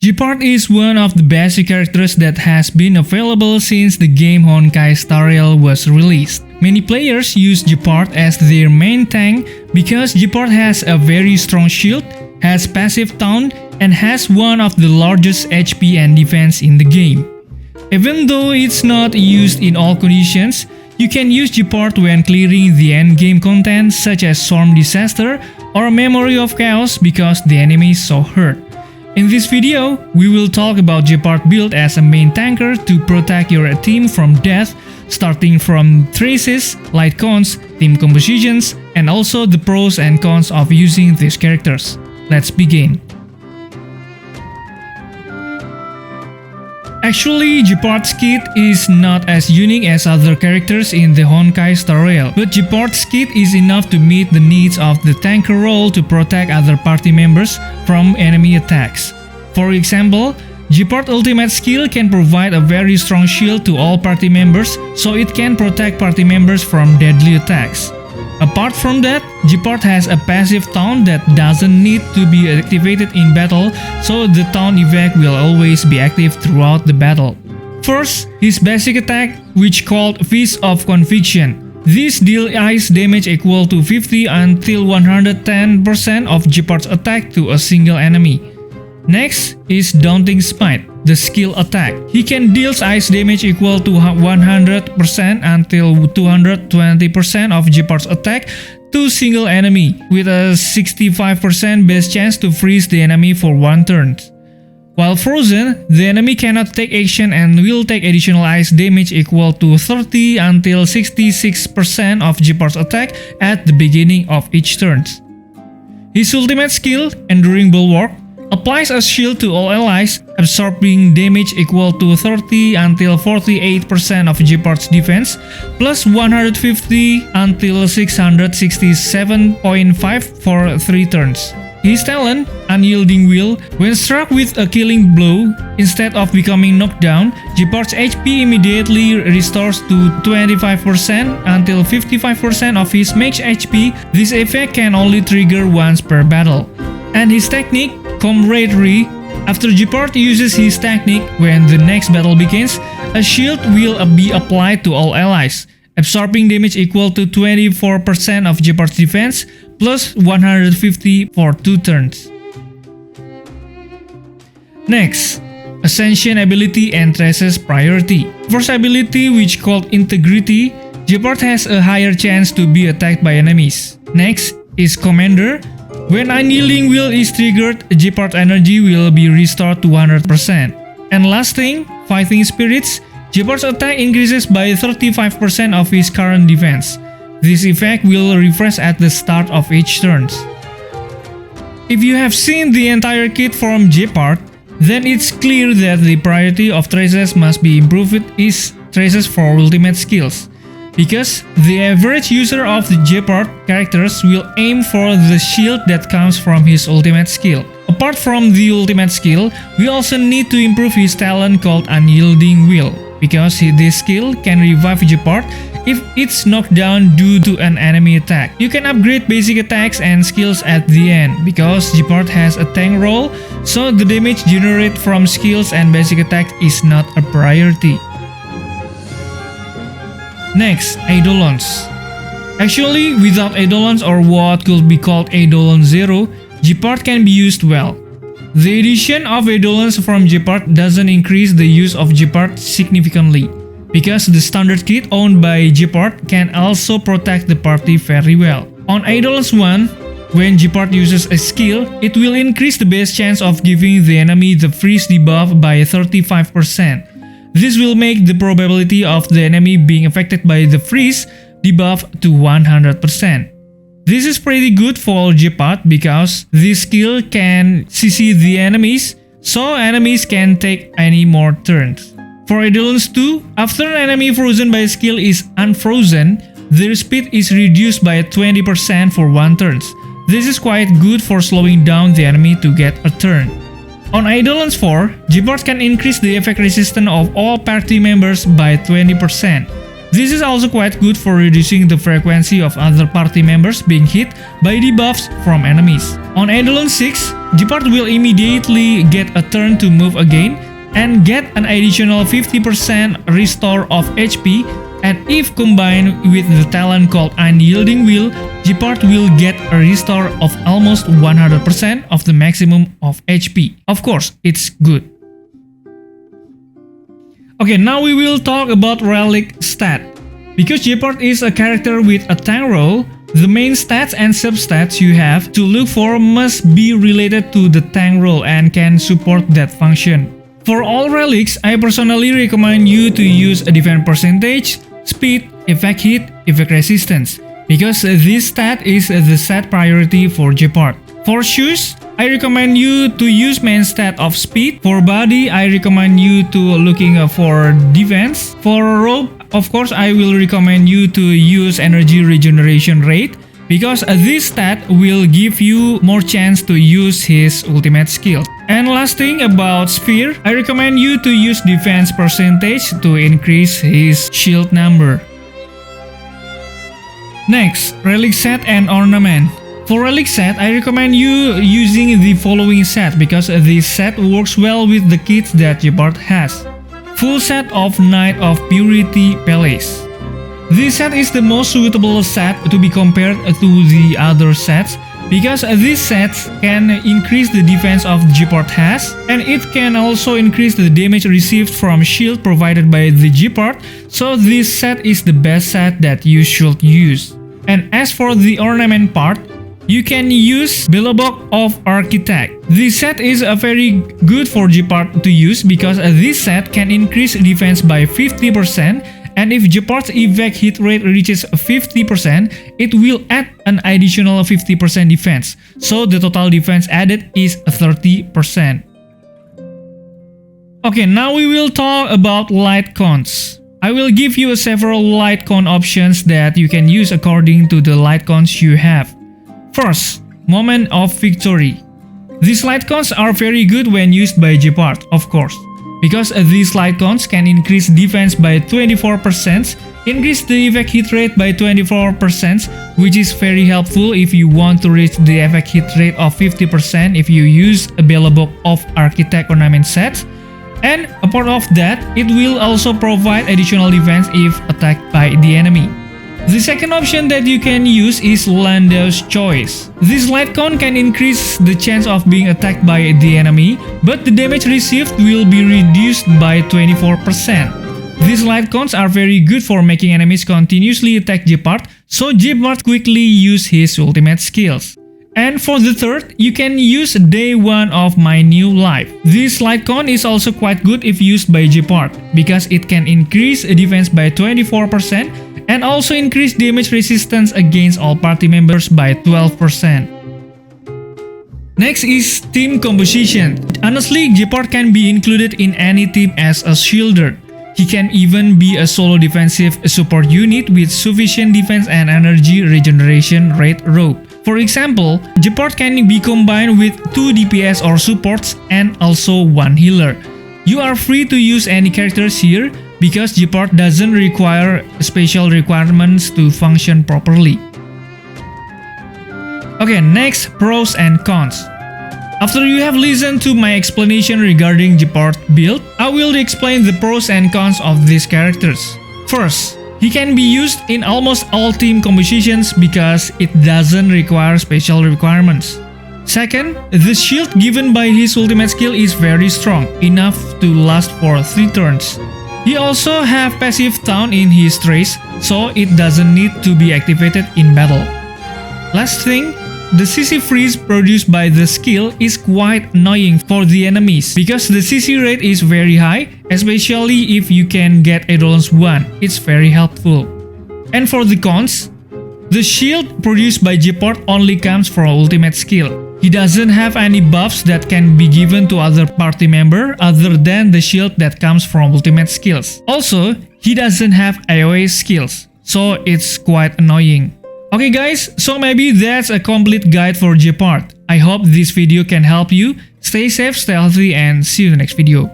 Gepard is one of the basic characters that has been available since the game Honkai Star Rail was released. Many players use Gepard as their main tank because Gepard has a very strong shield, has passive taunt, and has one of the largest HP and defense in the game. Even though it's not used in all conditions, you can use Gepard when clearing the endgame content such as Storm Disaster or Memory of Chaos because the enemy is so hurt. In this video, we will talk about Gepard build as a main tanker to protect your team from death, starting from traces, Lightcones, team compositions, and also the pros and cons of using these characters. Let's begin. Actually, Gepard's kit is not as unique as other characters in the Honkai Star Rail, but Gepard's kit is enough to meet the needs of the tanker role to protect other party members from enemy attacks. For example, Gepard ultimate skill can provide a very strong shield to all party members, so it can protect party members from deadly attacks. Apart from that, Gepard has a passive taunt that doesn't need to be activated in battle, so the taunt effect will always be active throughout the battle. First, his basic attack, which called Fist of Conviction. This deals ice damage equal to 50 until 110% of Gepard's attack to a single enemy. Next is Daunting Smite, the skill attack. He can deal ice damage equal to 100% until 220% of Gepard's attack to single enemy, with a 65% base chance to freeze the enemy for one turn. While frozen, the enemy cannot take action and will take additional ice damage equal to 30 until 66% of Gepard's attack at the beginning of each turn. His ultimate skill, Enduring Bulwark, applies a shield to all allies, absorbing damage equal to 30 until 48% of Gepard's defense, plus 150 until 667.5 for 3 turns. His talent, Unyielding Will, when struck with a killing blow, instead of becoming knocked down, Gepard's HP immediately restores to 25% until 55% of his max HP. This effect can only trigger once per battle. And his technique, Camaraderie. After Gepard uses his technique, when the next battle begins, a shield will be applied to all allies, absorbing damage equal to 24% of Gepard's defense, plus 150 for 2 turns. Next, Ascension ability and Traces priority. First ability, which called Integrity, Gepard has a higher chance to be attacked by enemies. Next is Commander. When Unyielding Will is triggered, Gepard energy will be restored to 100%. And last thing, Fighting Spirits. Gepard's attack increases by 35% of his current defense. This effect will refresh at the start of each turn. If you have seen the entire kit from Gepard, then it's clear that the priority of Traces must be improved is Traces for ultimate skills. Because the average user of the Gepard characters will aim for the shield that comes from his ultimate skill. Apart from the ultimate skill, we also need to improve his talent called Unyielding Will, because this skill can revive Gepard if it's knocked down due to an enemy attack. You can upgrade basic attacks and skills at the end, because Gepard has a tank role, so the damage generated from skills and basic attack is not a priority. Next, Eidolons. Actually, without Eidolons or what could be called Eidolon 0, Gepard can be used well. The addition of Eidolons from Gepard doesn't increase the use of Gepard significantly, because the standard kit owned by Gepard can also protect the party very well. On Eidolons 1, when Gepard uses a skill, it will increase the base chance of giving the enemy the freeze debuff by 35%. This will make the probability of the enemy being affected by the freeze debuff to 100%. This is pretty good for Gepard because this skill can CC the enemies, so enemies can take any more turns. For Eidolons 2, after an enemy frozen by skill is unfrozen, their speed is reduced by 20% for 1 turn. This is quite good for slowing down the enemy to get a turn. On Eidolons 4, Gepard can increase the effect resistance of all party members by 20%. This is also quite good for reducing the frequency of other party members being hit by debuffs from enemies. On Eidolon 6, Gepard will immediately get a turn to move again and get an additional 50% restore of HP, and if combined with the talent called Unyielding Will, Gepard will get a restore of almost 100% of the maximum of HP. Of course, it's good. Okay, now we will talk about Relic stat. Because Gepard is a character with a tank role, the main stats and substats you have to look for must be related to the tank role and can support that function. For all relics, I personally recommend you to use a defense percentage, speed, effect hit, effect resistance, because this stat is the set priority for Gepard. For shoes, I recommend you to use main stat of speed. For body, I recommend you to looking for defense. For robe, of course, I will recommend you to use energy regeneration rate, because this stat will give you more chance to use his ultimate skill. And last thing about Sphere, I recommend you to use defense percentage to increase his shield number. Next, relic set and ornament. For relic set, I recommend you using the following set because this set works well with the kits that Gepard has. Full set of Knight of Purity Palace. This set is the most suitable set to be compared to the other sets, because these sets can increase the defense of Gepard has, and it can also increase the damage received from shield provided by the Gepard, so this set is the best set that you should use. And as for the ornament part, you can use Billabong of Architect. This set is very good for Gepard to use because this set can increase defense by 50%, and if Gepard's evac hit rate reaches 50%, it will add an additional 50% defense, so the total defense added is 30%. Okay, now we will talk about Lightcones. I will give you several Lightcone options that you can use according to the Lightcones you have. First, Moment of Victory. These Lightcones are very good when used by Gepard, of course, because these Lightcones can increase defense by 24%, increase the evac hit rate by 24%, which is very helpful if you want to reach the evac hit rate of 50% if you use a Billabong of Architect ornament set. And apart of that, it will also provide additional defense if attacked by the enemy. The second option that you can use is Landau's Choice. This Lightcone can increase the chance of being attacked by the enemy, but the damage received will be reduced by 24%. These Lightcones are very good for making enemies continuously attack Gepard, so Gepard quickly use his ultimate skills. And for the third, you can use Day 1 of My New Life. This Lightcone is also quite good if used by Gepard, because it can increase defense by 24% and also increase damage resistance against all party members by 12%. Next is team composition. Honestly, Gepard can be included in any team as a shielder. He can even be a solo defensive support unit with sufficient defense and energy regeneration rate rope. For example, Gepard can be combined with 2 DPS or supports and also 1 healer. You are free to use any characters here because Gepard doesn't require special requirements to function properly. Okay, next, pros and cons. After you have listened to my explanation regarding Gepard build, I will explain the pros and cons of these characters. First, he can be used in almost all team compositions because it doesn't require special requirements. Second, the shield given by his ultimate skill is very strong, enough to last for 3 turns. He also have passive taunt in his trace, so it doesn't need to be activated in battle. Last thing, the CC freeze produced by the skill is quite annoying for the enemies because the CC rate is very high, especially if you can get Eidolons 1, it's very helpful. And for the cons, the shield produced by Gepard only comes from ultimate skill. He doesn't have any buffs that can be given to other party member other than the shield that comes from ultimate skills. Also, he doesn't have AoE skills, so it's quite annoying. Okay guys, so maybe that's a complete guide for Gepard. I hope this video can help you. Stay safe, stay healthy, and see you in the next video.